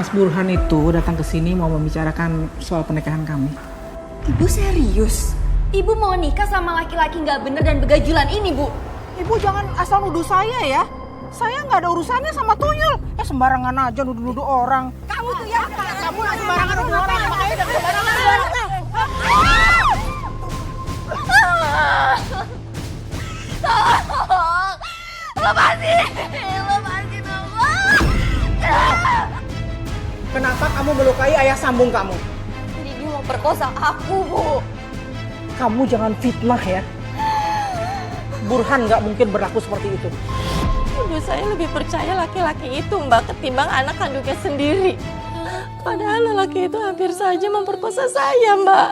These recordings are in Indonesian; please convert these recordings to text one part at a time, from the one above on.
Mas Burhan itu datang ke sini mau membicarakan soal pernikahan kami. Ibu serius? Ibu mau nikah sama laki-laki nggak bener dan begajulan ini, Bu? Ibu jangan asal nuduh saya ya. Saya nggak ada urusannya sama tuyul. Sembarangan aja nuduh-nuduh orang. Kamu tuh ya, Kamu sembarangan nuduh orang. Makanya udah sembarangan. tolong, lepasin dong. Kenapa kamu melukai ayah sambung kamu? Jadi dia mau perkosa aku, Bu. Kamu jangan fitnah ya. Burhan nggak mungkin berlaku seperti itu. Ibu saya lebih percaya laki-laki itu, Mbak, ketimbang anak kandungnya sendiri. Padahal lelaki itu hampir saja memperkosa saya, Mbak.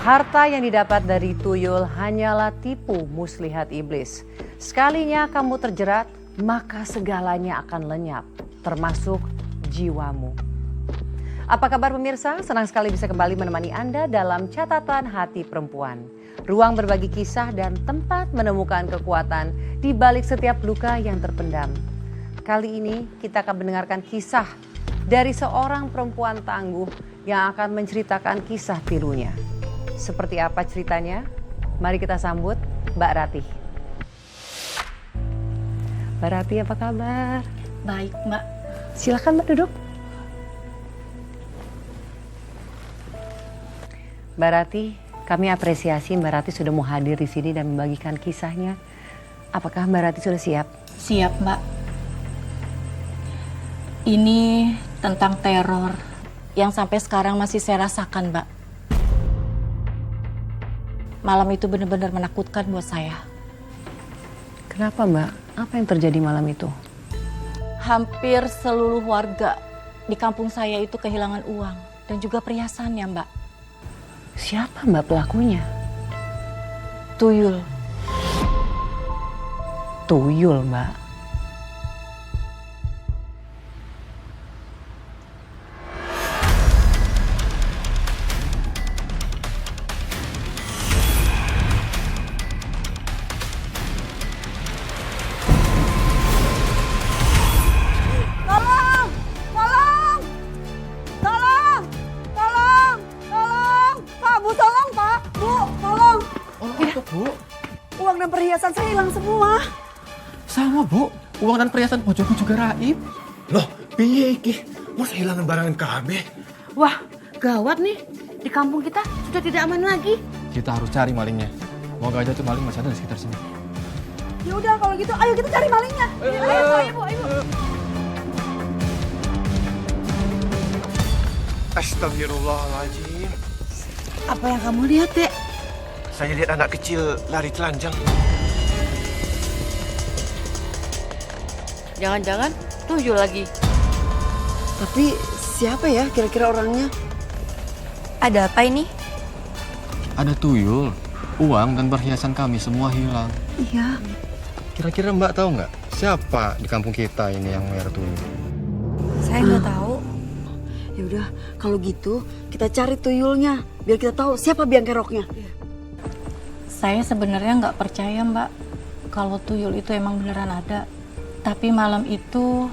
Harta yang didapat dari tuyul hanyalah tipu muslihat iblis. Sekalinya kamu terjerat, maka segalanya akan lenyap, termasuk jiwamu. Apa kabar pemirsa? Senang sekali bisa kembali menemani Anda dalam Catatan Hati Perempuan. Ruang berbagi kisah dan tempat menemukan kekuatan di balik setiap luka yang terpendam. Kali ini kita akan mendengarkan kisah dari seorang perempuan tangguh yang akan menceritakan kisah pilunya. Seperti apa ceritanya? Mari kita sambut Mbak Ratih. Mbak Ratih, apa kabar? Baik, Mbak. Silakan Mbak duduk. Mbak Ratih, kami apresiasi Mbak Ratih sudah mau hadir di sini dan membagikan kisahnya. Apakah Mbak Ratih sudah siap? Siap, Mbak. Ini tentang teror yang sampai sekarang masih saya rasakan, Mbak. Malam itu benar-benar menakutkan buat saya. Kenapa Mbak? Apa yang terjadi malam itu? Hampir seluruh warga di kampung saya itu kehilangan uang dan juga perhiasannya, Mbak. Siapa Mbak pelakunya? Tuyul. Tuyul Mbak. Uang dan perhiasan saya hilang semua. Sama Bu, uang dan perhiasan bojoku juga raib. Loh, piye iki? Mas hilangan barangan kabeh. Wah, gawat nih. Di kampung kita sudah tidak aman lagi. Kita harus cari malingnya. Moga aja tuh maling masih ada di sekitar sini. Ya udah kalau gitu, ayo kita cari malingnya. Ayo, Bu, ayo. Astagfirullahaladzim. Apa yang kamu lihat, Dek? Saya lihat anak kecil lari telanjang. Jangan-jangan tuyul lagi. Tapi siapa ya kira-kira orangnya? Ada apa ini? Ada tuyul, uang dan perhiasan kami semua hilang. Iya. Kira-kira Mbak tahu nggak siapa di kampung kita ini yang merah tuyul? Saya nggak tahu. Ya udah, kalau gitu kita cari tuyulnya biar kita tahu siapa biang keroknya. Saya sebenarnya nggak percaya, Mbak, kalau tuyul itu emang beneran ada. Tapi malam itu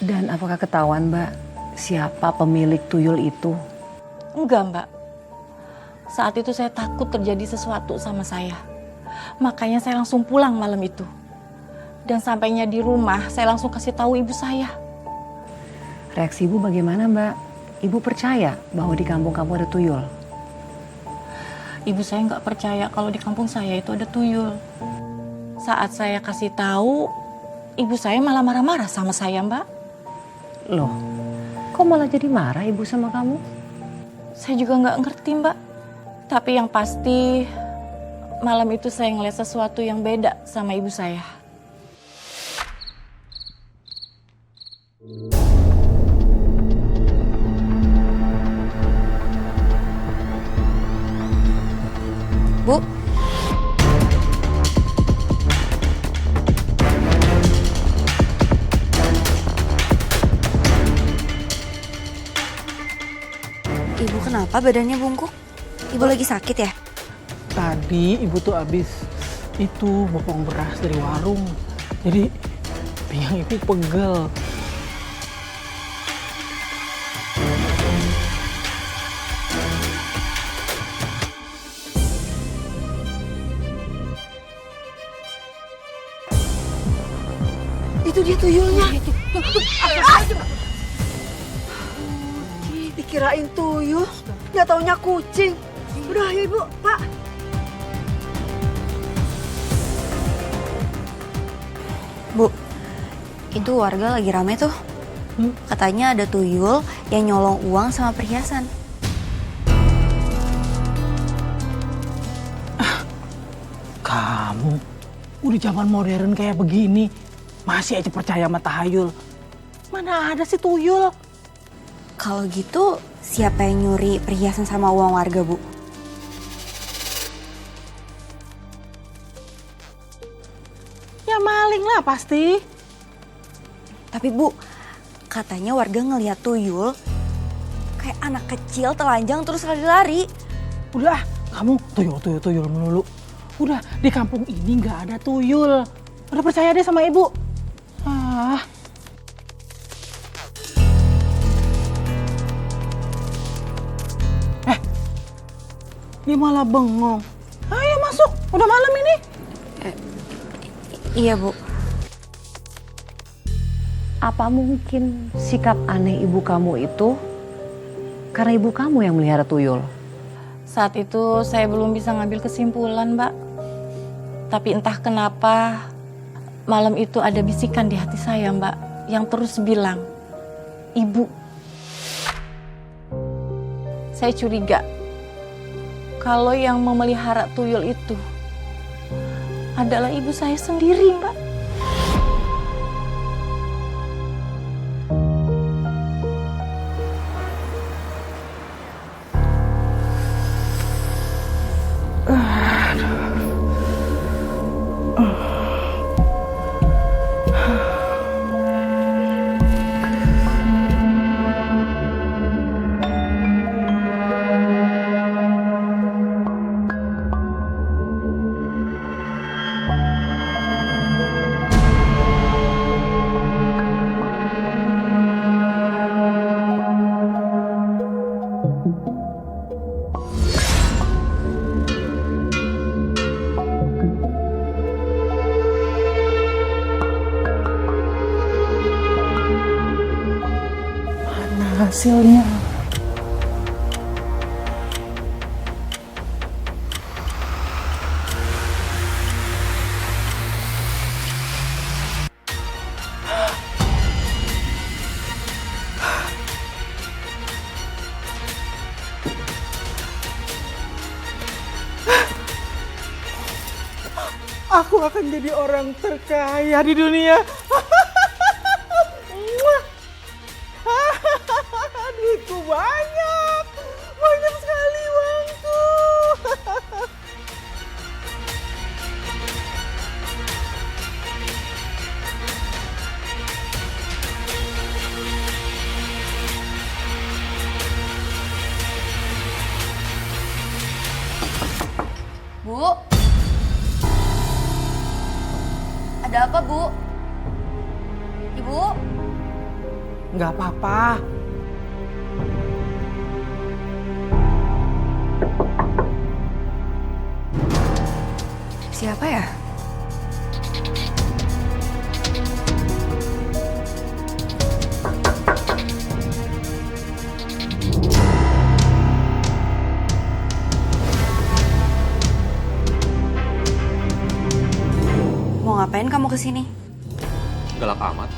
Dan apakah ketahuan Mbak siapa pemilik tuyul itu? enggak, Mbak. Saat itu saya takut terjadi sesuatu sama saya. Makanya saya langsung pulang malam itu. Dan sampainya di rumah, saya langsung kasih tahu ibu saya. Reaksi Ibu bagaimana Mbak? Ibu percaya bahwa di kampung kamu ada tuyul? Ibu saya nggak percaya kalau di kampung saya itu ada tuyul. Saat saya kasih tahu, ibu saya malah marah-marah sama saya, Mbak. Loh, kok malah jadi marah Ibu sama kamu? Saya juga nggak ngerti, Mbak. Tapi yang pasti malam itu saya ngeliat sesuatu yang beda sama ibu saya. Bu, Ibu kenapa badannya bungkuk? Ibu lagi sakit ya? Tadi ibu tuh abis itu bopong beras dari warung. Jadi pinggang ibu pegel. Itu dia tuyulnya. Dikirain tuyul, nggak taunya kucing. Udah ya ibu, pak. Bu, itu warga lagi rame tuh. Katanya ada tuyul yang nyolong uang sama perhiasan. Kamu udah zaman modern kayak begini masih aja percaya sama tahayul. Mana ada sih tuyul? Kalau gitu, siapa yang nyuri perhiasan sama uang warga, Bu? Ya maling lah pasti. Tapi Bu, katanya warga ngeliat tuyul kayak anak kecil telanjang terus lari-lari. Udah, kamu tuyul melulu. Udah, di kampung ini nggak ada tuyul. Udah percaya deh sama ibu. Ah. Dia malah bengong. Ayo masuk, udah malam ini. Iya, Bu. Apa mungkin sikap aneh ibu kamu itu karena ibu kamu yang melihara tuyul? Saat itu saya belum bisa ngambil kesimpulan, Mbak. Tapi entah kenapa malam itu ada bisikan di hati saya, Mbak, yang terus bilang, "Ibu." Saya curiga kalau yang memelihara tuyul itu adalah ibu saya sendiri, Mbak. Hasilnya. Aku akan jadi orang terkaya di dunia. Duitku banyak sekali uangku. Bu? Ada apa, Bu? Ibu? Nggak apa-apa. Siapa ya? Mau ngapain kamu kesini? Galak amat.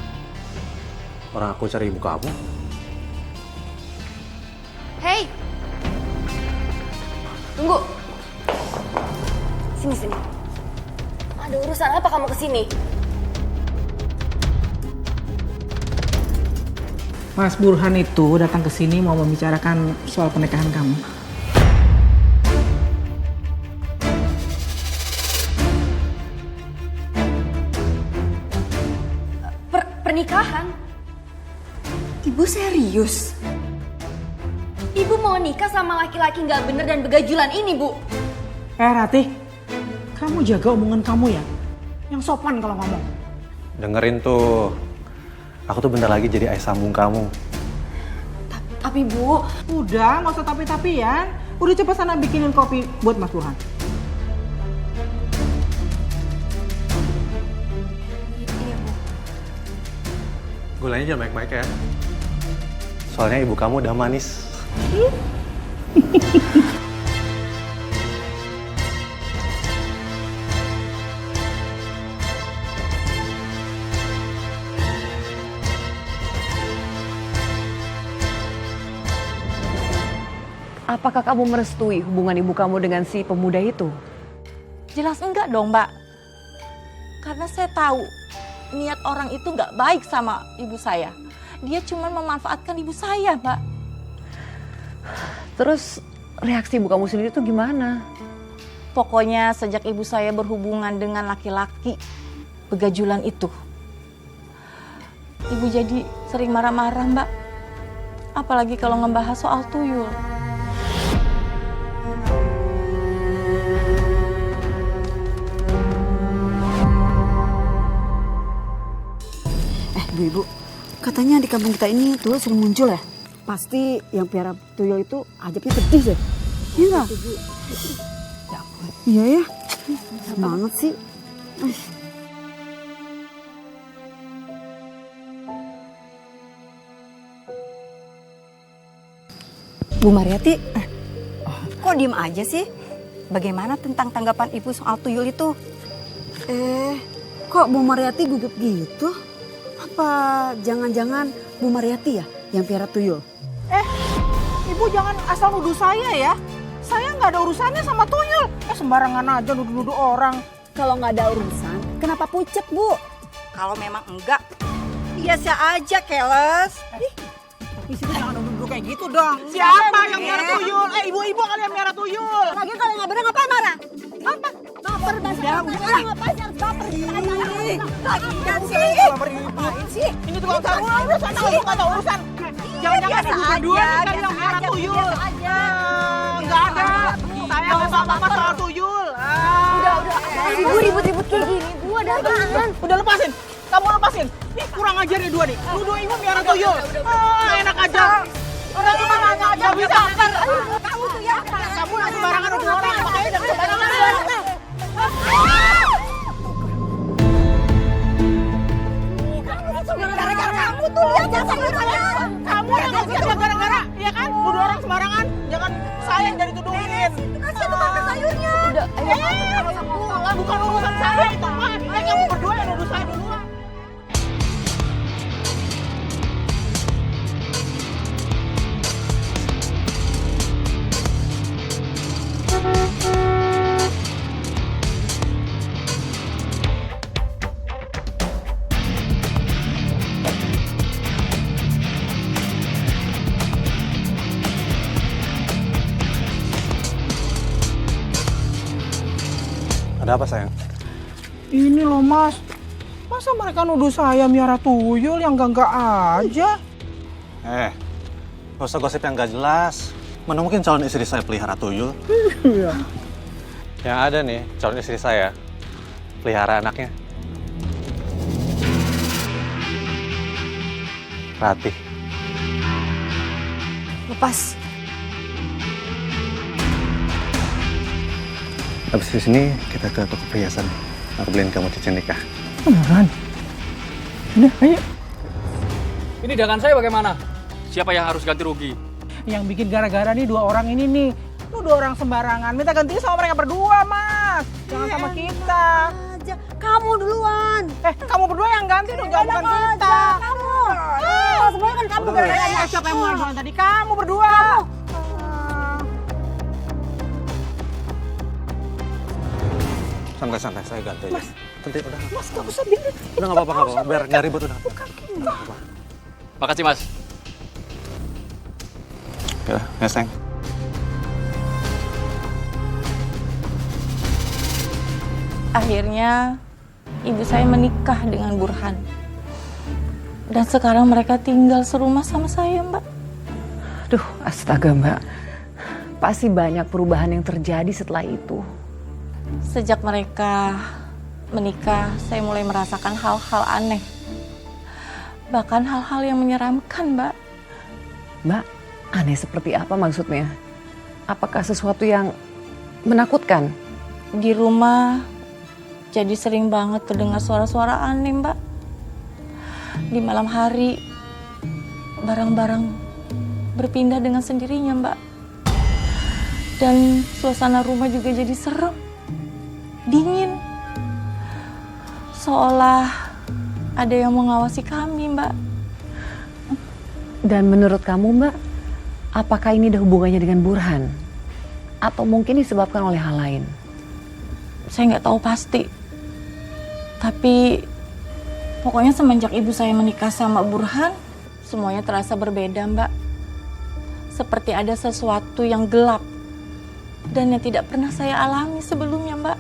Orang aku cari ibu kamu. Hei! Tunggu! Sini. Ada urusan apa kamu kesini? Mas Burhan itu datang ke sini mau membicarakan soal pernikahan kamu. Pernikahan? Ibu serius? Ibu mau nikah sama laki-laki nggak bener dan begajulan ini, Bu. Ratih, kamu jaga omongan kamu ya. Yang sopan kalau ngomong. Dengerin tuh, aku tuh bentar lagi jadi ayah sambung kamu. Tapi Bu, Udah, nggak usah tapi-tapian. Udah coba sana bikinin kopi buat Mas Burhan. iya Bu. Gulanya jangan baik-baik ya. Soalnya ibu kamu udah manis. Apakah kamu merestui hubungan ibu kamu dengan si pemuda itu? Jelas enggak dong, Mbak. Karena saya tahu niat orang itu nggak baik sama ibu saya. Dia cuma memanfaatkan ibu saya, Mbak. Terus reaksi ibu kamu sendiri tuh gimana? Pokoknya sejak ibu saya berhubungan dengan laki-laki begajulan itu, ibu jadi sering marah-marah, Mbak. Apalagi kalau ngebahas soal tuyul. Ibu, katanya di kampung kita ini tuyul sering muncul ya? Pasti yang piara tuyul itu ajabnya pedih deh. Iya nggak? Iya ya, semangat sih. Bu Mariati, kok diem aja sih? Bagaimana tentang tanggapan Ibu soal tuyul itu? Kok Bu Mariati gugup gitu? Apa jangan-jangan Bu Mariati ya yang piara tuyul? Ibu jangan asal nuduh saya ya. Saya nggak ada urusannya sama tuyul. Sembarangan aja nuduh-nuduh orang. Kalau nggak ada urusan, kenapa pucet Bu? Kalau memang enggak, biasa aja keles. Tapi sih jangan nuduh kayak gitu dong. Siapa yang miara tuyul? Ibu-ibu kali yang miara tuyul. Lagi kalau nggak bener ngapain marah? Apa? Baper bahasa ngapain sih harus baper? Lagian sih. Ini tukang sarung udah sana aku nggak tahu urusan. Jangan-jangan ibu berdua nih kali yang miara tuyul. Nggak ada. Saya nggak tahu apa soal tuyul. Udah. Ibu ribut-ribut kayak gini, Bu, ada apaan? Udah lepasin. Kamu lepasin. Nih kurang ajar nih dua nih. Nuduh ibu miara tuyul. Enak aja. Udah cuma nanya aja bisa. Kamu tuh ya. Kamu nggak sembarangan nuduh orang. Makanya jangan sembarangan. Gara-gara kamu tuh lihat jasa sayurannya. Kamu yang nggak bisa gara-gara, ya kan? Nuduh orang sembarangan. Jangan saya yang jadi tuduhin. Kasih tukang sayurnya. Udah, Bukan urusan saya itu mah. Kamu berdua yang nuduh saya duluan. Ada apa sayang? Ini loh mas, masa mereka nuduh saya miara tuyul yang enggak aja? Gak usah gosip yang gak jelas. Mana mungkin calon istri saya pelihara tuyul? Iya. Yang ada nih, calon istri saya pelihara anaknya. Ratih. lepas. Habis di sini kita ke toko perhiasan. Aku beliin kamu cincin nikah. Beneran? Udah, ayo. Ini dagangan saya bagaimana? Siapa yang harus ganti rugi? Yang bikin gara-gara nih dua orang ini nih. Lu dua orang sembarangan. Minta ganti sama mereka berdua, Mas. Jangan sama kita. Kamu duluan. Kamu berdua yang ganti dong, jangan bukan kita. Kamu. Sebenarnya kan kamu gara-gara. Siapa yang mulai duluan tadi? Kamu berdua. Santai-santai, saya ganti aja. Nanti udah. Mas, gak usah biarin. Udah nggak apa-apa, biar nggak ribut udah. Makasih, Mas. Ya, sayang. Akhirnya ibu saya menikah dengan Burhan. Dan sekarang mereka tinggal serumah sama saya, Mbak. Duh, Astaga Mbak, pasti banyak perubahan yang terjadi setelah itu. Sejak mereka menikah, saya mulai merasakan hal-hal aneh. Bahkan hal-hal yang menyeramkan, Mbak. Mbak, aneh seperti apa maksudnya? Apakah sesuatu yang menakutkan? Di rumah jadi sering banget terdengar suara-suara aneh, Mbak. Di malam hari barang-barang berpindah dengan sendirinya, Mbak. Dan suasana rumah juga jadi serem, dingin. Seolah ada yang mengawasi kami, Mbak. Dan menurut kamu Mbak, apakah ini ada hubungannya dengan Burhan? Atau mungkin disebabkan oleh hal lain? Saya nggak tahu pasti. Tapi pokoknya semenjak ibu saya menikah sama Burhan, semuanya terasa berbeda, Mbak. Seperti ada sesuatu yang gelap dan yang tidak pernah saya alami sebelumnya, Mbak.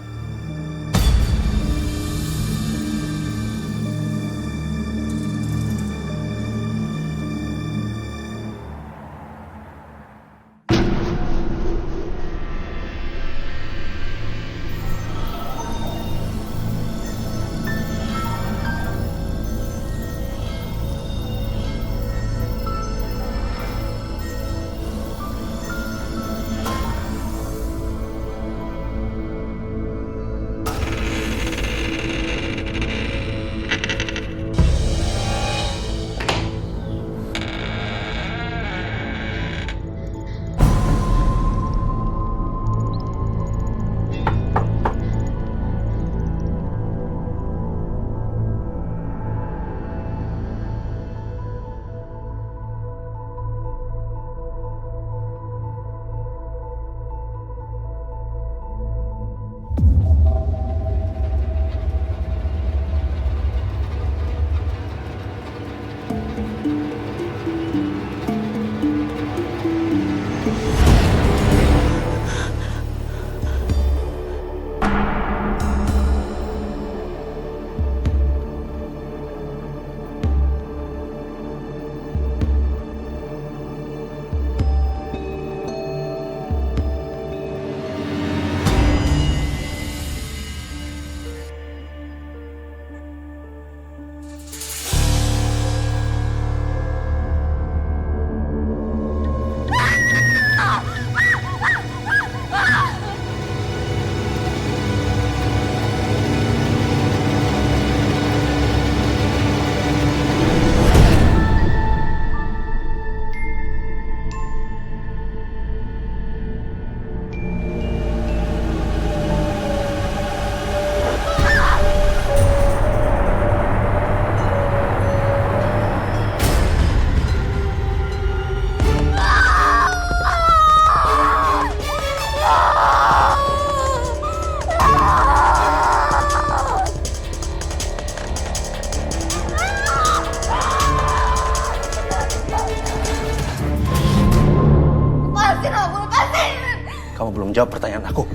Kamu belum jawab pertanyaan aku.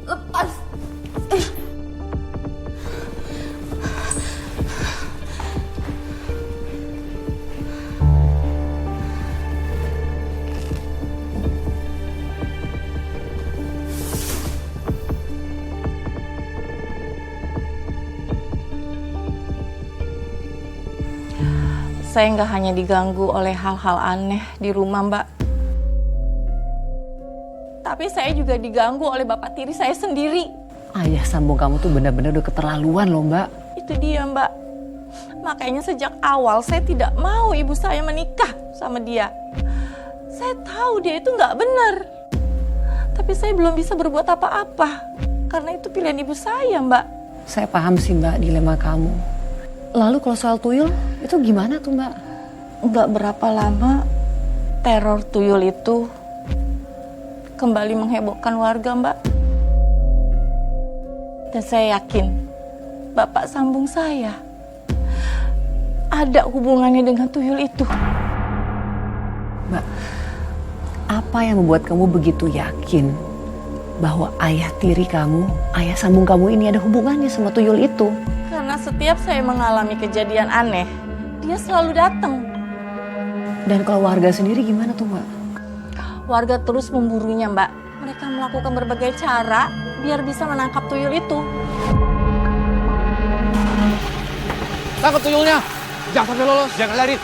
Lepas. Saya nggak hanya diganggu oleh hal-hal aneh di rumah, Mbak. Tapi saya juga diganggu oleh bapak tiri saya sendiri. Ayah sambung kamu tuh benar-benar udah keterlaluan loh Mbak. Itu dia, Mbak. Makanya sejak awal saya tidak mau ibu saya menikah sama dia. Saya tahu dia itu nggak benar. Tapi saya belum bisa berbuat apa-apa. Karena itu pilihan ibu saya, Mbak. Saya paham sih Mbak dilema kamu. Lalu kalau soal tuyul, itu gimana tuh Mbak? Nggak berapa lama teror tuyul itu kembali menghebohkan warga, Mbak. Dan saya yakin bapak sambung saya ada hubungannya dengan tuyul itu. Mbak, apa yang membuat kamu begitu yakin bahwa ayah tiri kamu, ayah sambung kamu ini ada hubungannya sama tuyul itu? Karena setiap saya mengalami kejadian aneh, dia selalu datang. Dan kalau warga sendiri gimana tuh Mbak? Warga terus memburunya, Mbak. Mereka melakukan berbagai cara biar bisa menangkap tuyul itu. Tangkap tuyulnya! Jangan sampai lolos! Jangan lari.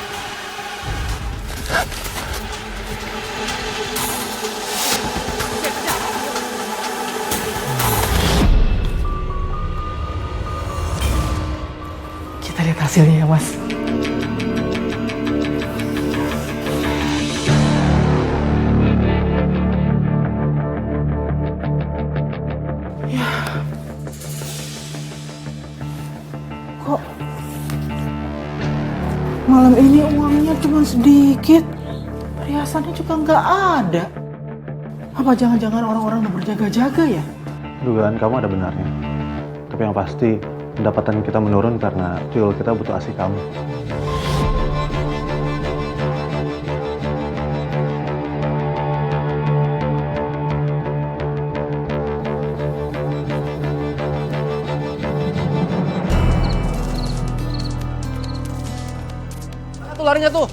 Kita lihat hasilnya ya, Mas. Ya. Kok malam ini uangnya cuma sedikit? Perhiasannya juga nggak ada. Apa jangan-jangan orang-orang udah berjaga-jaga ya? Dugaan kamu ada benarnya. Tapi yang pasti pendapatan kita menurun karena tuyul kita butuh ASI kamu. Mana tuh larinya tuh?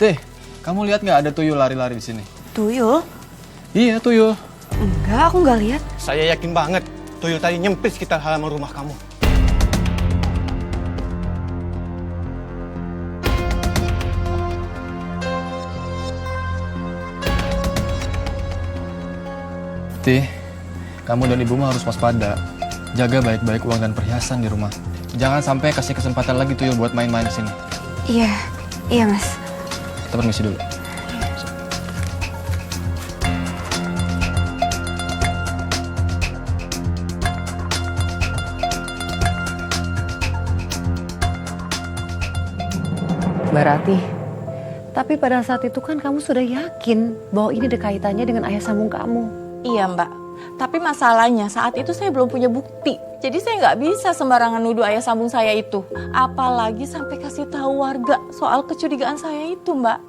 Teh, kamu lihat nggak ada tuyul lari-lari di sini? Tuyul? Iya, tuyul. Enggak, aku nggak lihat. Saya yakin banget tuyul tadi nyempis sekitar halaman rumah kamu. Teh, kamu dan ibumu harus waspada. Jaga baik-baik uang dan perhiasan di rumah. Jangan sampai kasih kesempatan lagi tuyul buat main-main di sini. Iya, iya Mas. Kita permisi dulu. Mbak Ratih, tapi pada saat itu kan kamu sudah yakin bahwa ini ada kaitannya dengan ayah sambung kamu. Iya, Mbak. Tapi masalahnya saat itu saya belum punya bukti. Jadi saya nggak bisa sembarangan nuduh ayah sambung saya itu. Apalagi sampai kasih tahu warga soal kecurigaan saya itu, Mbak.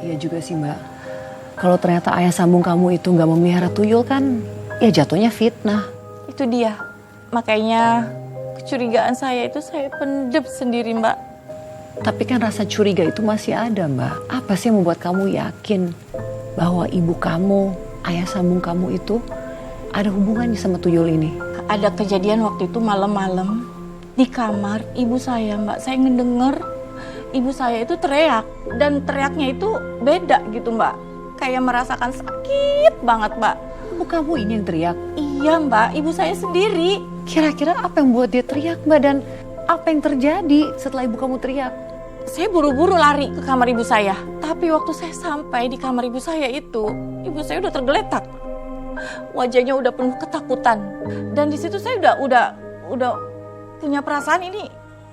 Iya juga sih Mbak. Kalau ternyata ayah sambung kamu itu nggak memelihara tuyul kan, ya jatuhnya fitnah. Itu dia. Makanya kecurigaan saya itu saya pendem sendiri, Mbak. Tapi kan rasa curiga itu masih ada Mbak. Apa sih yang membuat kamu yakin bahwa ibu kamu, ayah sambung kamu itu ada hubungannya sama tuyul ini? Ada kejadian waktu itu malam-malam di kamar ibu saya, Mbak. Saya ngedenger ibu saya itu teriak. Dan teriaknya itu beda gitu, Mbak. Kayak merasakan sakit banget, Mbak. Ibu kamu ini yang teriak? Iya, Mbak. Ibu saya sendiri. Kira-kira apa yang membuat dia teriak Mbak? Dan apa yang terjadi setelah ibu kamu teriak? Saya buru-buru lari ke kamar ibu saya. Tapi waktu saya sampai di kamar ibu saya itu, ibu saya udah tergeletak. Wajahnya udah penuh ketakutan. Dan di situ saya udah punya perasaan ini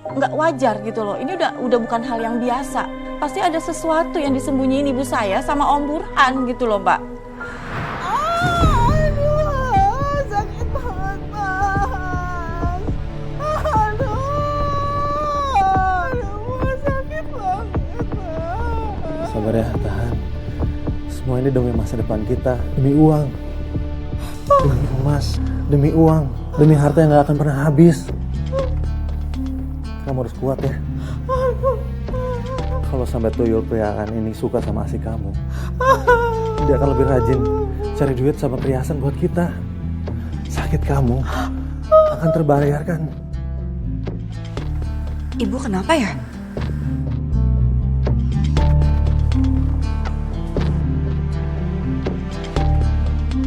nggak wajar gitu loh. Ini udah bukan hal yang biasa. Pasti ada sesuatu yang disembunyiin ibu saya sama Om Burhan gitu loh, Mbak. Aduh, sakit banget, Mas. Aduh, sakit banget, Mas. Sabar ya, tahan. Semua ini demi masa depan kita, demi uang. Demi emas, demi uang, demi harta yang gak akan pernah habis. Kamu harus kuat ya. Kalau sampai tuyul perhiasan ini suka sama ASI kamu, dia akan lebih rajin cari duit sama perhiasan buat kita. Sakit kamu akan terbayarkan. Ibu kenapa ya?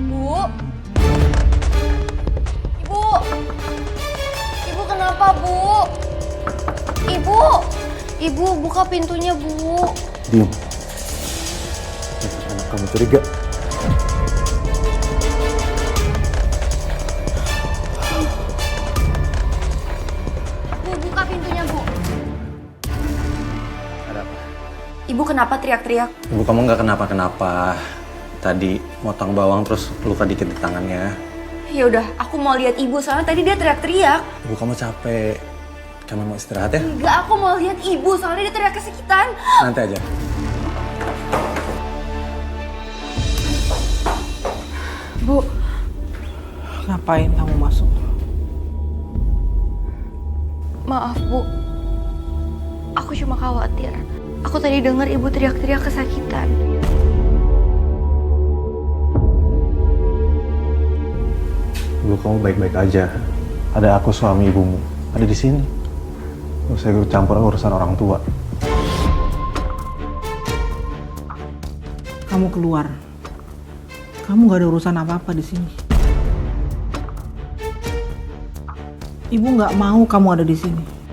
Bu? Ibu? Ibu kenapa, Bu? Ibu? Ibu, buka pintunya, Bu. Diam. Anak kamu curiga. Bu, buka pintunya, Bu. Ada apa? Ibu kenapa teriak-teriak? Ibu kamu nggak kenapa-kenapa. Tadi motong bawang terus luka dikit di tangannya. Ya udah, aku mau lihat ibu soalnya tadi dia teriak-teriak. Ibu kamu capek. Kamu mau istirahat ya? Enggak, aku mau lihat ibu soalnya dia teriak kesakitan. Nanti aja. Bu, ngapain kamu masuk? Maaf, Bu. Aku cuma khawatir. Aku tadi dengar ibu teriak-teriak kesakitan. Dulu kamu baik-baik aja. Ada aku suami ibumu, ada di sini. Gak usah ikut campur urusan orang tua. Kamu keluar. Kamu gak ada urusan apa-apa di sini. Ibu nggak mau kamu ada di sini.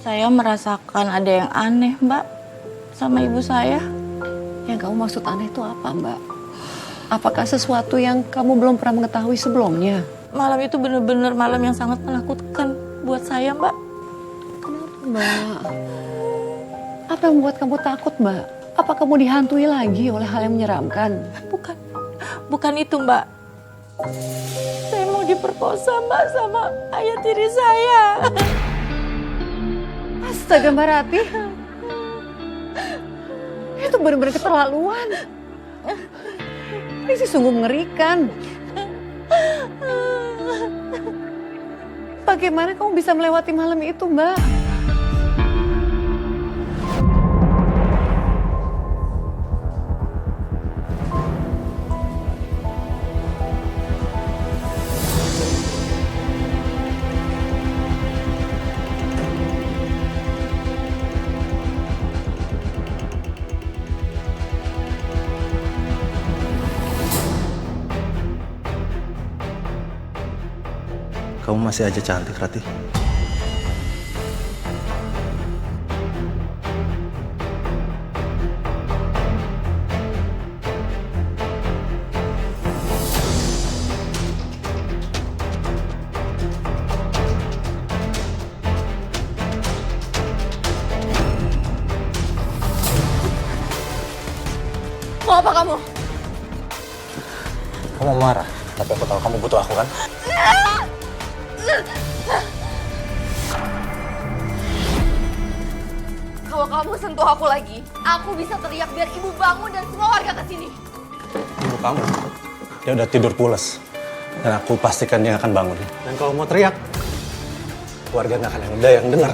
Saya merasakan ada yang aneh, Mbak, sama ibu saya. Yang kamu maksud aneh itu apa, Mbak? Apakah sesuatu yang kamu belum pernah mengetahui sebelumnya? Malam itu benar-benar malam yang sangat menakutkan buat saya, Mbak. Kenapa, Mbak? Apa yang membuat kamu takut, Mbak? Apa kamu dihantui lagi oleh hal yang menyeramkan? Bukan itu, Mbak. Saya mau diperkosa, Mbak, sama ayah tiri saya. Astaga, Mbak Rati. Itu benar-benar keterlaluan. Ini sih sungguh mengerikan. Bagaimana kamu bisa melewati malam itu, Mbak? Kamu masih aja cantik, Rati. Mau apa kamu? Kamu marah, tapi aku tahu kamu butuh aku kan? Kalau kamu sentuh aku lagi, aku bisa teriak biar ibu bangun dan semua warga kesini. Ibu kamu, dia udah tidur pules. Dan aku pastikan dia akan bangun. Dan kalau mau teriak, keluarga nggak akan ada yang dengar.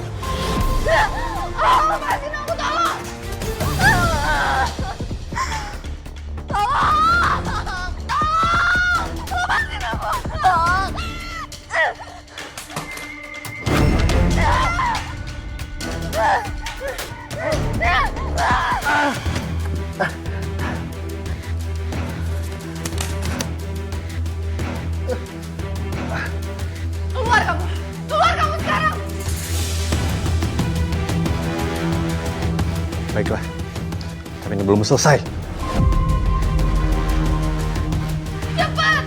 Lepasin aku, tolong! Tolong! Lepasin aku! Tolong! Keluar kamu! Keluar kamu sekarang! Baiklah, tapi ini belum selesai. Cepat!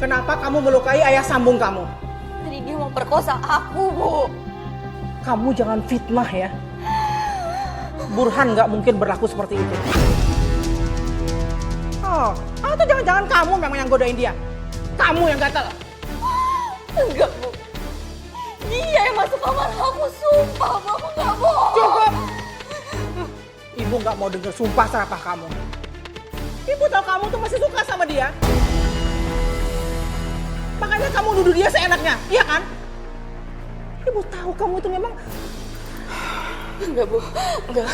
Kenapa kamu melukai ayah sambung kamu? Tadi dia mau perkosa aku, Bu. Kamu jangan fitnah ya. Burhan nggak mungkin berlaku seperti itu. Oh, atau jangan-jangan kamu memang yang godain dia? Kamu yang gatal? Enggak, Bu. Dia yang masuk kamar aku, sumpah, Bu. Aku nggak bohong. Cukup! Ibu nggak mau dengar sumpah serapah kamu. Ibu tahu kamu tuh masih suka sama dia. Makanya kamu nuduh dia seenaknya, iya kan? Ibu tahu kamu itu memang Enggak, Bu. Enggak.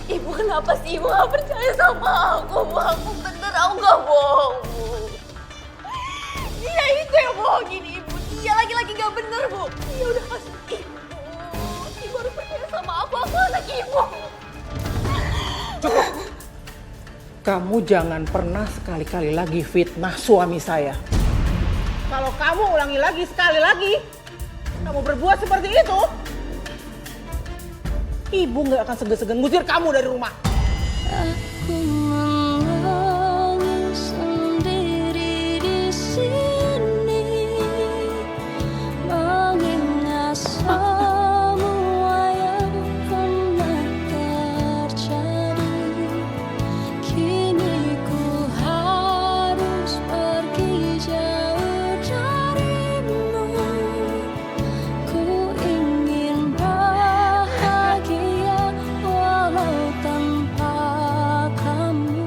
Ibu kenapa sih Ibu gak percaya sama aku, Bu? Aku bener, aku gak bohong, Bu. Dia itu yang bohongin Ibu. Dia lagi-lagi gak bener, Bu. Dia udah kasih Ibu. Ibu harus percaya sama aku anak Ibu. Cukup. Kamu jangan pernah sekali-kali lagi fitnah suami saya. Kalau kamu ulangi lagi sekali lagi, kamu berbuat seperti itu, ibu nggak akan segan-segan ngusir kamu dari rumah. Aku menangis sendiri di sini, mengingat semua yang pernah terjadi. Kini ku harus pergi jauh darimu. Ku ingin bahagia walau tanpa kamu.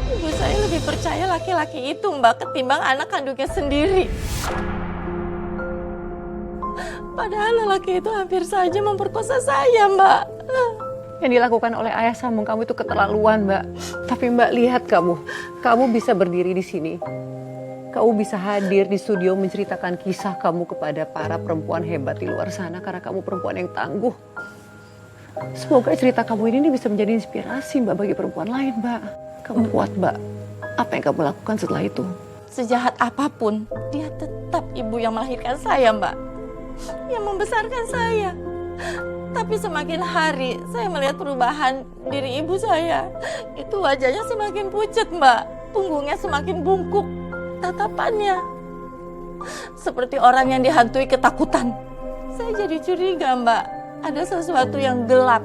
Ibu saya lebih percaya laki-laki itu, Mbak, ketimbang anak kandungnya sendiri. Padahal lelaki itu hampir saja memperkosa saya, Mbak. Yang dilakukan oleh ayah sambung kamu itu keterlaluan, Mbak. Tapi Mbak, lihat kamu bisa berdiri di sini. Kamu bisa hadir di studio menceritakan kisah kamu kepada para perempuan hebat di luar sana karena kamu perempuan yang tangguh. Semoga cerita kamu ini bisa menjadi inspirasi, Mbak, bagi perempuan lain, Mbak. Kamu kuat, Mbak. Apa yang kamu lakukan setelah itu? Sejahat apapun, dia tetap ibu yang melahirkan saya, Mbak. Yang membesarkan saya. Tapi semakin hari saya melihat perubahan diri ibu saya. Itu wajahnya semakin pucat, Mbak. Punggungnya semakin bungkuk. Tatapannya seperti orang yang dihantui ketakutan. Saya jadi curiga, Mbak. Ada sesuatu yang gelap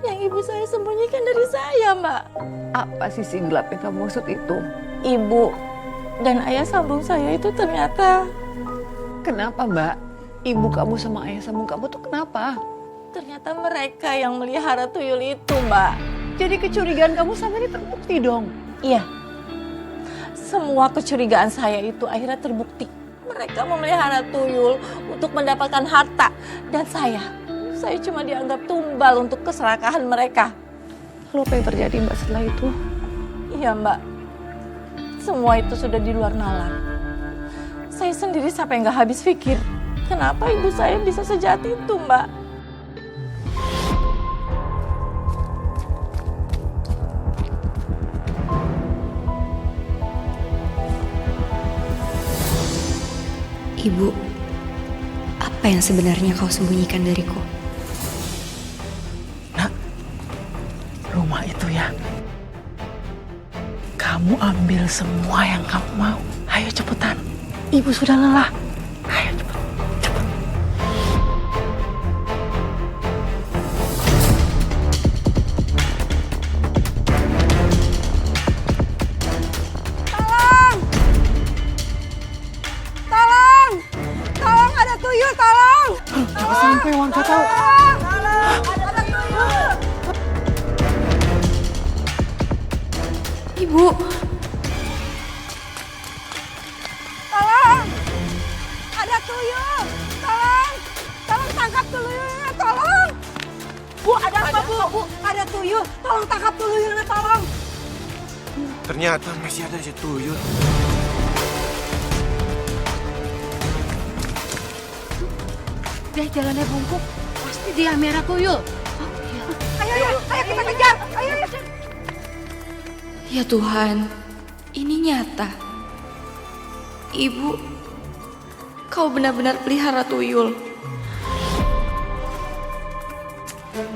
yang ibu saya sembunyikan dari saya, Mbak. Apa sisi gelap yang kamu maksud itu? Ibu dan ayah sambung saya itu ternyata... Kenapa, Mbak? Ibu kamu sama ayah sambung kamu tuh kenapa? Ternyata mereka yang melihara tuyul itu, Mbak. Jadi kecurigaan kamu sama ini terbukti dong? Iya. Semua kecurigaan saya itu akhirnya terbukti. Mereka memelihara tuyul untuk mendapatkan harta. Dan saya cuma dianggap tumbal untuk keserakahan mereka. Lalu apa yang terjadi, Mbak, setelah itu? Iya, Mbak. Semua itu sudah di luar nalar. Saya sendiri sampai nggak habis pikir. Kenapa ibu saya bisa sejahat itu, Mbak? Ibu, apa yang sebenarnya kau sembunyikan dariku? Nak, rumah itu ya, kamu ambil semua yang kamu mau. Ayo cepetan, ibu sudah lelah. Ayo cepet, cepet. Tolong! Tolong! Tolong, ada tuyul, tolong! Jangan sampai warga tahu. Tolong! Ada tuyul! Ibu, Tolong! Ada tuyul! Tolong! Tolong tangkap tuyulnya, tolong! Bu, ada apa, Bu? Bu, ada tuyul. Tolong tangkap tuyulnya, tolong! Ternyata masih ada si tuyul. Dia jalannya bungkuk, pasti dia merah tuyul. Ayo kita kejar! Ayo! ya Tuhan, ini nyata. Ibu, kau benar-benar pelihara tuyul. Ibu.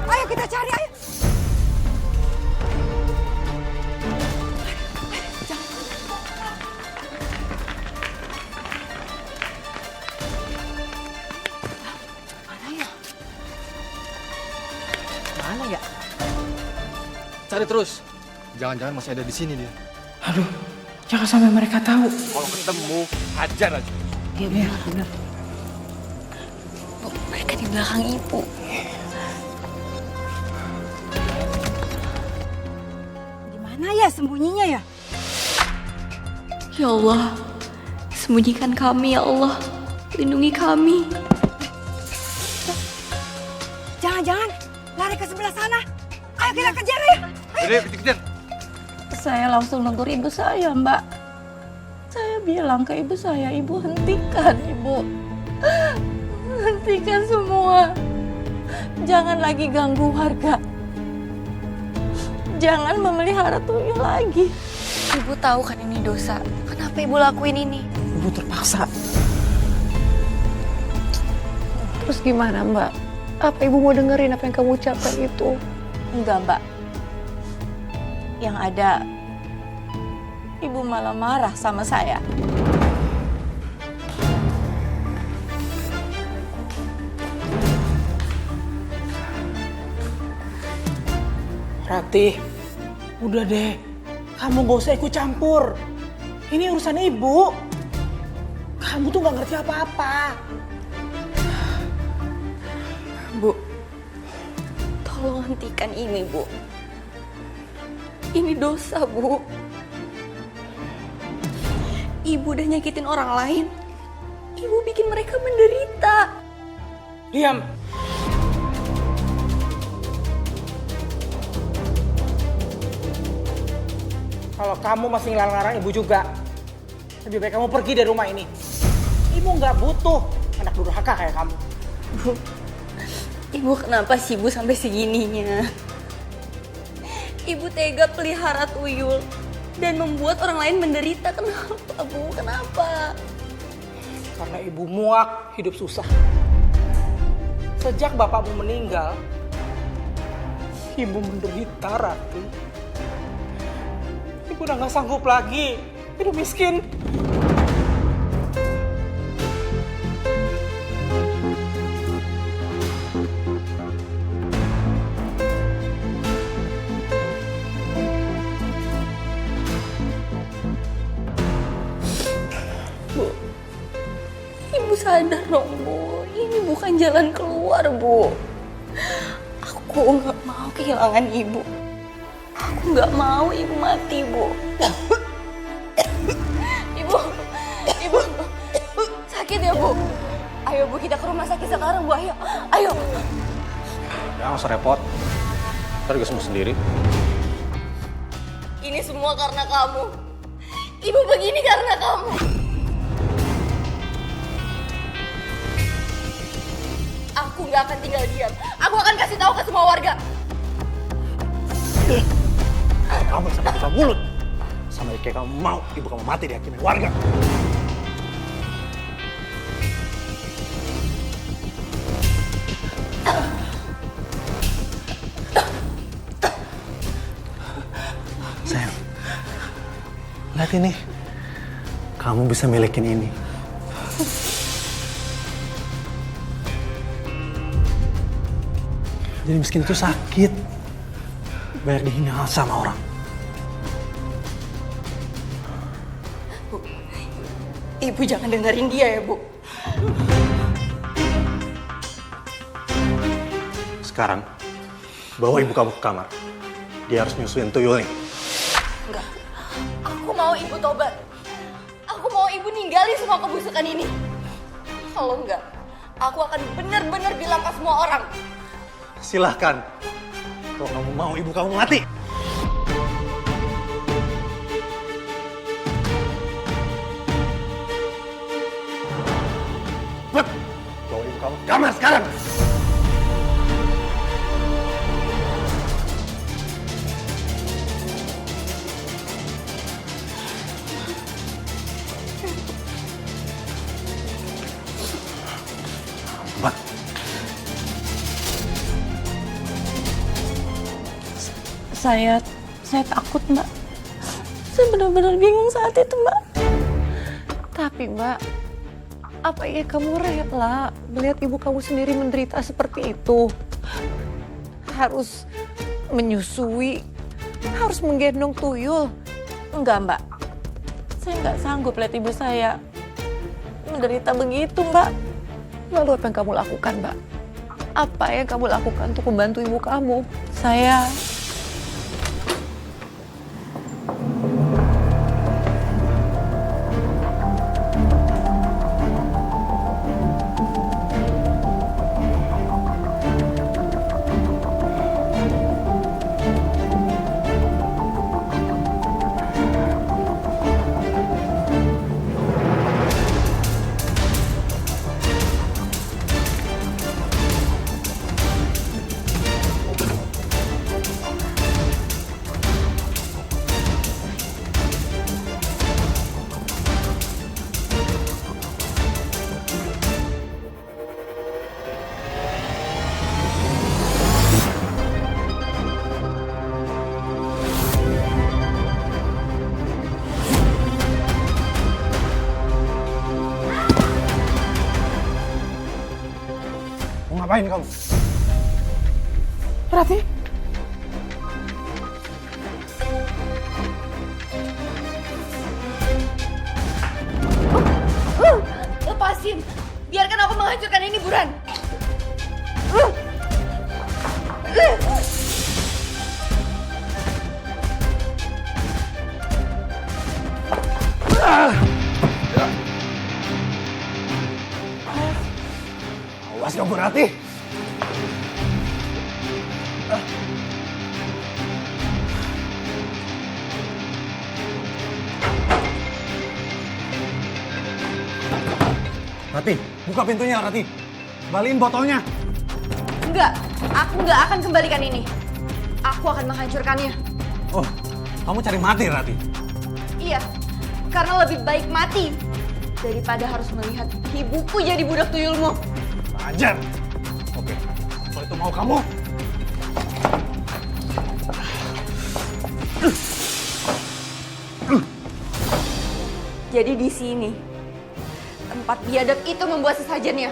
Ayo kita cari, ayo. Mana ya? Cari terus. Jangan-jangan masih ada di sini dia. Aduh, jangan sampai mereka tahu. Kalau ketemu, hajar aja. Iya, benar. Bu, mereka di belakang ibu. Di mana ya sembunyinya ya? Ya Allah, sembunyikan kami ya Allah. Lindungi kami. Jangan-jangan lari ke sebelah sana. Ayo kita kejar ya. Udah, kejar. Saya langsung negur ibu saya, Mbak. Saya bilang ke ibu saya, ibu hentikan, ibu. Hentikan semua. Jangan lagi ganggu warga. Jangan memelihara tuyul lagi. Ibu tahu kan ini dosa. Kenapa ibu lakuin ini? Ibu terpaksa. Terus gimana, Mbak? Apa ibu mau dengerin apa yang kamu ucapkan itu? Enggak, Mbak. Yang ada, ibu malah marah sama saya. Ratih, udah deh. Kamu gak usah ikut campur. Ini urusan ibu. Kamu tuh gak ngerti apa-apa. Bu, tolong hentikan ini, Bu. Ini dosa, Bu. Ibu udah nyakitin orang lain. Ibu bikin mereka menderita. Diam. Kalau kamu masih ngelarang-larang ibu juga, lebih baik kamu pergi dari rumah ini. Ibu nggak butuh anak durhaka kayak kamu. Bu, ibu kenapa sih Bu sampai segininya? Ibu tega pelihara tuyul dan membuat orang lain menderita. Kenapa, Bu? Kenapa? Karena ibu muak hidup susah. Sejak bapakmu meninggal, ibu menderita, Rati. Ibu udah gak sanggup lagi hidup miskin. Bu, ibu sadar dong, Bu. Ini bukan jalan keluar, Bu. Aku nggak mau kehilangan ibu. Aku nggak mau ibu mati, Bu. Ibu, sakit ya, Bu? Ayo, Bu, kita ke rumah sakit sekarang, Bu. Ayo. Jangan usah repot. Ntar juga sembuh sendiri. Ini semua karena kamu. Ibu begini karena kamu. Aku nggak akan tinggal diam. Aku akan kasih tahu ke semua warga. Kamu sampai buka mulut. Sama kayak kamu mau ibu kamu mati dihakimi warga. Sayang, lihat ini. Kamu bisa milikin ini. Jadi miskin itu sakit. Banyak dihina sama orang. Bu, ibu jangan dengerin dia ya, Bu. Sekarang, bawa ibu kamu ke kamar. Dia harus nyusuin tuyul nih. Enggak. Aku mau ibu tobat. Aku mau ibu ninggalin semua kebusukan ini. Kalau enggak, aku akan benar-benar bilang ke semua orang. Silahkan. Kalau kamu mau ibu kamu mati. Bawa ibu kamu ke kamar sekarang. Saya takut, Mbak. Saya benar-benar bingung saat itu, Mbak. Tapi Mbak, apa ya kamu rela melihat ibu kamu sendiri menderita seperti itu? Harus menyusui, harus menggendong tuyul. Enggak, Mbak. Saya nggak sanggup lihat ibu saya menderita begitu, Mbak. Lalu apa yang kamu lakukan, Mbak? Apa yang kamu lakukan untuk membantu ibu kamu? Saya Mau ngapain kamu? Berarti Lepasin. Biarkan aku menghancurkan ini, Buran. Awas kamu, Rati. Rati, buka pintunya, Rati. Balikin botolnya. Enggak, aku nggak akan kembalikan ini. Aku akan menghancurkannya. Oh, kamu cari mati, Rati. Iya, karena lebih baik mati daripada harus melihat ibuku jadi budak tuyulmu. Ajar. Oke, kalau itu mau kamu. Jadi di sini tempat biadab itu membuat sesajennya.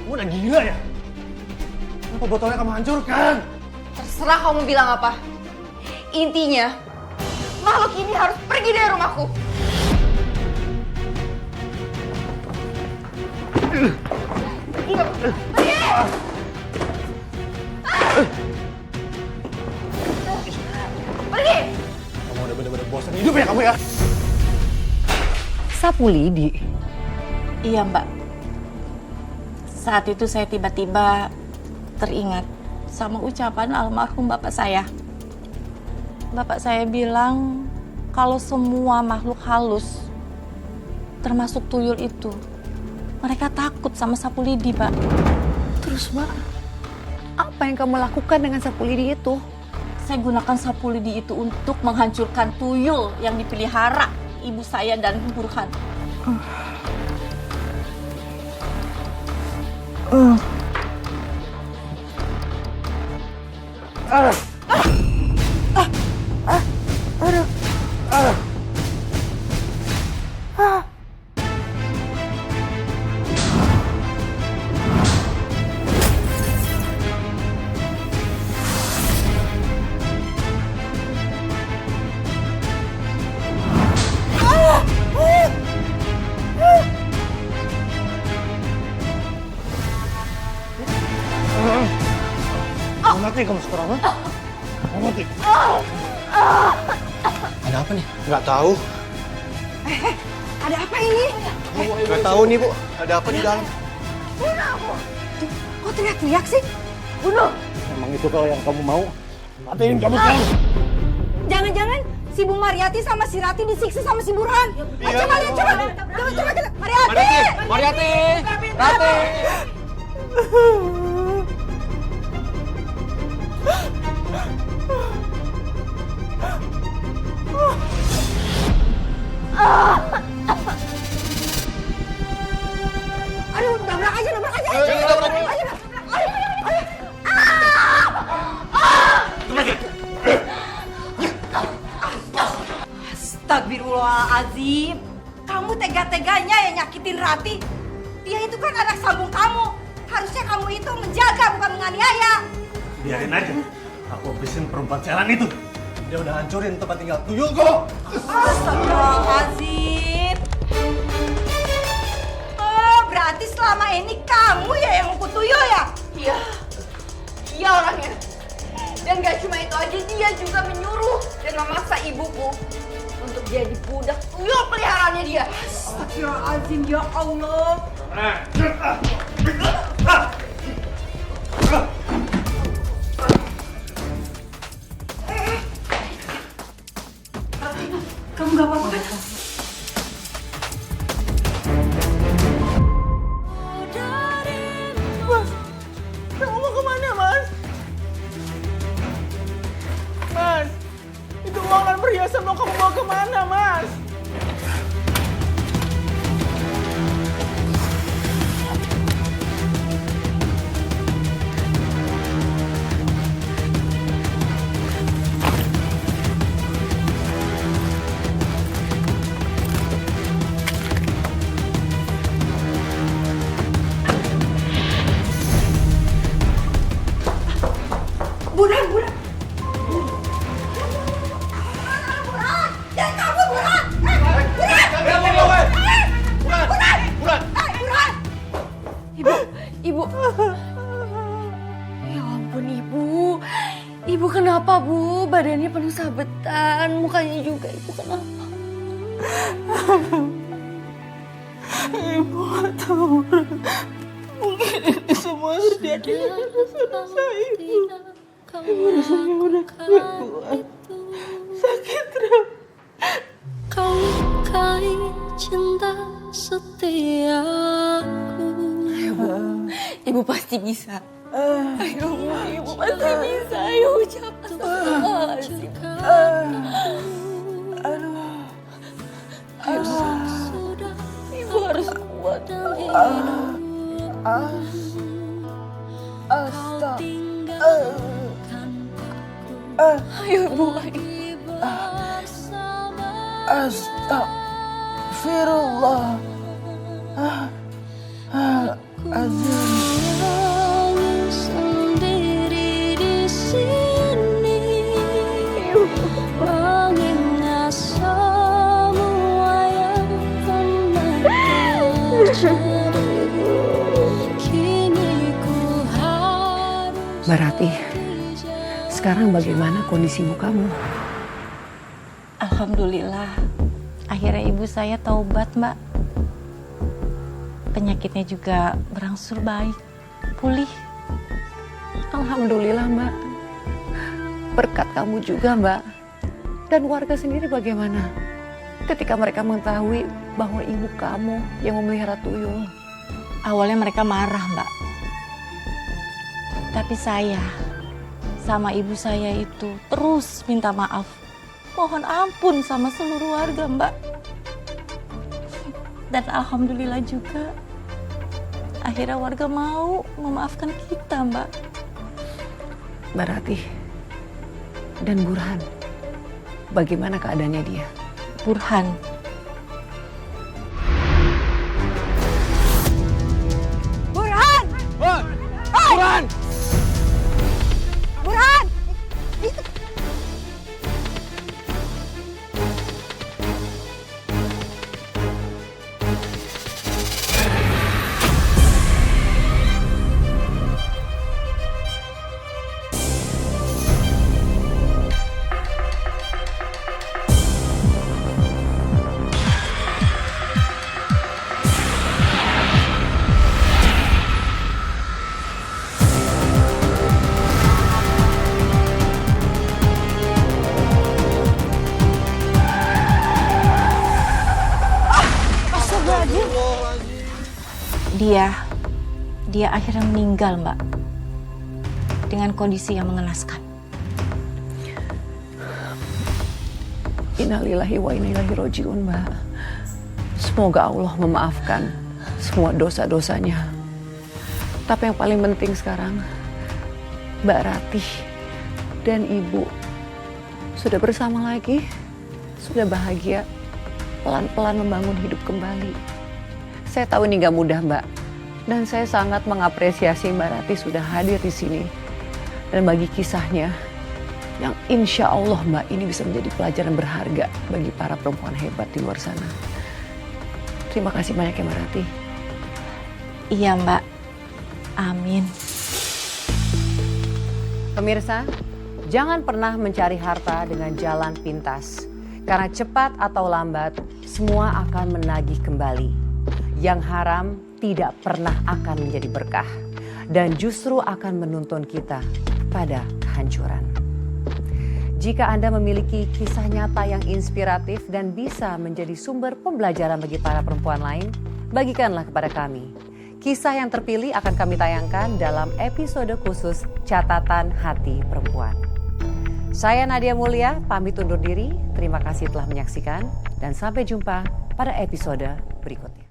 Kamu udah gila ya? Kenapa botolnya kamu hancurkan? Terserah kamu bilang apa. Intinya, makhluk ini harus pergi dari rumahku. Pergi! Kamu udah bener-bener bosan hidup ya kamu ya? Sapu lidi. Iya, Mbak. Saat itu saya tiba-tiba teringat sama ucapan almarhum bapak saya. Bapak saya bilang kalau semua makhluk halus, termasuk tuyul itu, mereka takut sama sapu lidi, Pak. Terus, Mbak, apa yang kamu lakukan dengan sapu lidi itu? Saya gunakan sapu lidi itu untuk menghancurkan tuyul yang dipelihara ibu saya dan Burhan. Mau mati kamu sekarang, ha? Mau mati? Ada apa nih? Nggak tahu. Ada apa ini? Nggak tahu nih Bu, ada apa di dalam? Bunuh! Kok teriak-teriak sih? Bunuh! Emang itu kalau yang kamu mau? Matiin kamu sekarang! Jangan-jangan si Bu Mariati sama si Rati disiksa sama si Burhan. Coba lihat, coba kita. Mariati! Mariati! Rati! Aduh, nabrak aja. Astagfirullahaladzim. Kamu tega-teganya yang nyakitin Rati. Dia itu kan anak sambung kamu. Harusnya kamu itu menjaga bukan menganiaya. Biarin aja. Aku habisin perempuan jalan itu. Dia udah hancurin tempat tinggal tuyulku. Astagfirullahaladzim. Oh, berarti selama ini kamu ya yang ngukut tuyul ya? Iya. Iya orangnya. Dan gak cuma itu aja, dia juga menyuruh dan memaksa ibuku untuk jadi budak tuyul peliharaannya dia. Astagfirullahaladzim, ya Allah. Kamu gak apa-apa kan? Mas, kamu mau kemana, Mas? Mas, itu uang dan perhiasan mau kamu bawa kemana, Mas? Burhan! Jangan kabur, Burhan! Burhan! Ibu. Ya ampun Ibu. Ibu kenapa Bu? Badannya penuh sabetan, mukanya juga. Ibu kenapa? Ibu gak tahu. Mungkin ini semua terjadi karena saudara Ibu. Ibu rasanya udah gak kuat. Sakit, Ram. Kau lukai cinta setiaku. Ibu pasti bisa. Ayo, Ibu pasti bisa. Ayo, ucap astagfirullahaladzim. Ibu harus kuat. Ayo, Ibu. Astagfirullah. Sendiri di sini, mengingat semua yang pernah terjadi. Kini ku harus. Mbak Rati, sekarang bagaimana kondisi ibu kamu? Alhamdulillah, akhirnya ibu saya taubat, Mbak. Penyakitnya juga berangsur baik, pulih. Alhamdulillah, Mbak. Berkat kamu juga, Mbak. Dan warga sendiri bagaimana? Ketika mereka mengetahui bahwa ibu kamu yang memelihara tuyul. Awalnya mereka marah, Mbak. Tapi saya sama ibu saya itu terus minta maaf. Mohon ampun sama seluruh warga, Mbak. Dan alhamdulillah juga akhirnya warga mau memaafkan kita, Mbak. Mbak Rati dan Burhan, bagaimana keadaannya dia? Burhan. Burhan! Burhan! Burhan! Dia akhirnya meninggal, Mbak. Dengan kondisi yang mengenaskan. Innalillahi wa inna ilaihi raji'un, Mbak. Semoga Allah memaafkan semua dosa-dosanya. Tapi yang paling penting sekarang, Mbak Ratih dan Ibu sudah bersama lagi, sudah bahagia, pelan-pelan membangun hidup kembali. Saya tahu ini gak mudah, Mbak. Dan saya sangat mengapresiasi Mbak Ratih sudah hadir di sini. Dan bagi kisahnya, yang insya Allah Mbak ini bisa menjadi pelajaran berharga bagi para perempuan hebat di luar sana. Terima kasih banyak ya Mbak Ratih. Iya, Mbak. Amin. Pemirsa, jangan pernah mencari harta dengan jalan pintas. Karena cepat atau lambat, semua akan menagih kembali. Yang haram tidak pernah akan menjadi berkah. Dan justru akan menuntun kita pada kehancuran. Jika Anda memiliki kisah nyata yang inspiratif dan bisa menjadi sumber pembelajaran bagi para perempuan lain, bagikanlah kepada kami. Kisah yang terpilih akan kami tayangkan dalam episode khusus Catatan Hati Perempuan. Saya Nadia Mulia, pamit undur diri. Terima kasih telah menyaksikan dan sampai jumpa pada episode berikutnya.